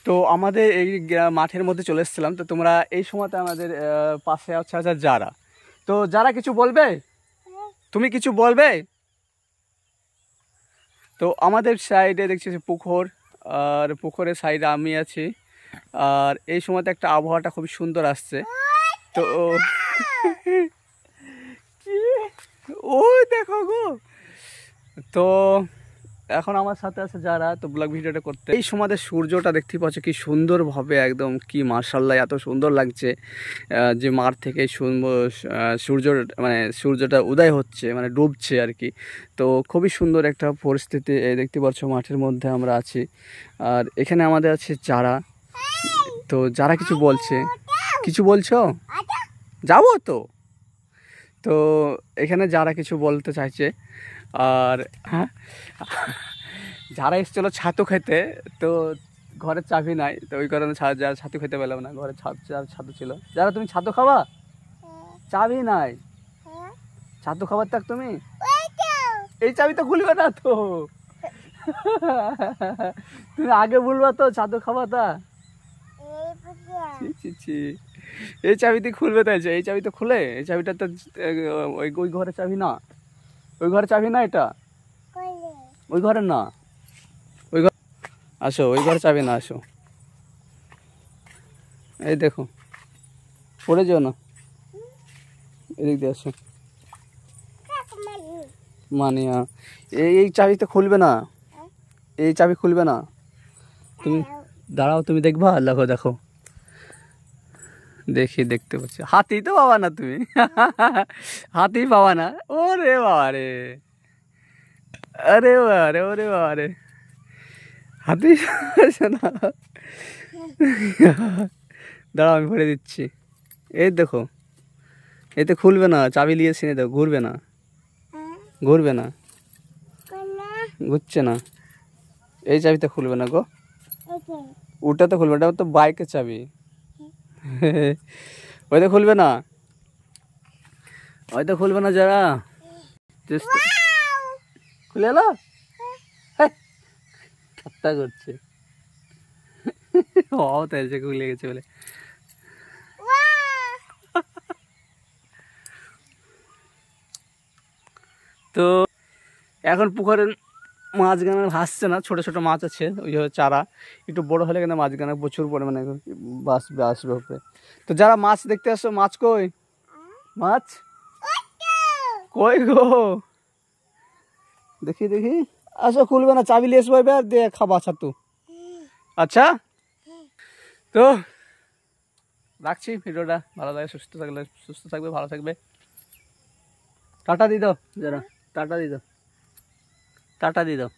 তো আমাদের এই মাঠের মধ্যে চলে এসেছিলাম। তো তোমরা এই সময়তে আমাদের পাশে আছে যারা, তো যারা কিছু বলবে, তুমি কিছু বলবে? তো আমাদের সাইডে দেখছি যে পুকুর, আর পুকুরের সাইডে আমি আছি। আর এই সময়তে একটা আবহাওয়াটা খুবই সুন্দর আসছে। তো ওই দেখো গো, তো এখন আমার সাথে আছে যারা, তো ব্লগ ভিডিওটা করতে। এই সময় সূর্যটা দেখতে পাচ্ছ কি সুন্দরভাবে, একদম কি মার্শাল্লাহ, এত সুন্দর লাগছে যে মাঠ থেকে সূর্য মানে সূর্যটা উদয় হচ্ছে, মানে ডুবছে আর কি। তো খুবই সুন্দর একটা পরিস্থিতি দেখতে পাচ্ছ, মাঠের মধ্যে আমরা আছি। আর এখানে আমাদের আছে যারা, তো যারা কিছু বলছে, কিছু বলছো? যাবো তো। তো এখানে যারা কিছু বলতে চাইছে, আর হ্যাঁ, যারা এসেছিলো ছাতু খেতে, তো ঘরের চাবি নাই, তো ওই কারণে যারা ছাতু খেতে পেলাম না। ঘরে ছাতু ছিল। যারা তুমি ছাতু খাবা? চাবি নাই, ছাতু খাবার থাক তুমি, এই চাবি তো খুলবে না তো। তুমি আগে বলবা তো ছাতু খাবা তা। এই চাবিতে খুলবে তাই, এই চাবি তো খুলে, এই চাবিটা তো ওই ঘরের চাবি না, ওই ঘরের চাবি না, এটা ওই ঘরের না, ওই ঘর আসো, ওই ঘরে চাবি না, আসো। এই দেখো পড়ে যাও না, এদিক দিয়ে আসো। মানে এই চাবি তো খুলবে না, এই চাবি খুলবে না। তুমি দাঁড়াও, তুমি দেখবা, দেখো দেখো, দেখতে পাচ্ছি। হাতি তো পাবা না তুমি, হাতি পাবা না। ওরে বাবা রে, আরে বাবা রে, ওরে বাবা রে, হাতি না। দাঁড়াও আমি ভরে দিচ্ছি। এই দেখো, এতে খুলবে না, চাবি নিয়েছি, দেখো ঘুরবে না, ঘুরবে না, ঘুরছে না। এই চাবিতে খুলবে না গো, ওটা তো খুলবে, ওটা তো বাইকের চাবি। ওইটা খুলবে না, ওইটা খুলবে না। যারা খুলে এলো, ঠাট্টা করছে, খুলে গেছে বলে। তো এখন পুকুরের মাছগানা ভাসছে না, ছোট ছোট মাছ আছে, ওই চারা একটু বড় হলে কিন্তু মাছগানা প্রচুর পরিমাণে আসবে উপরে। তো যারা মাছ দেখতে আসছো, মাছ কই, মাছ কই গো, দেখি দেখি, আসো, খুলবে না, চাবি নিয়ে আসবো এবার, দিয়ে খাবা ছাতু। আচ্ছা, তো রাখছি ভিডিওটা। ভালো লাগে, সুস্থ থাকবে, ভালো থাকবে। টাটা দিয়ে দাও যারা, টাটা দিয়ে দাও, টাটা দিয়ে দাও।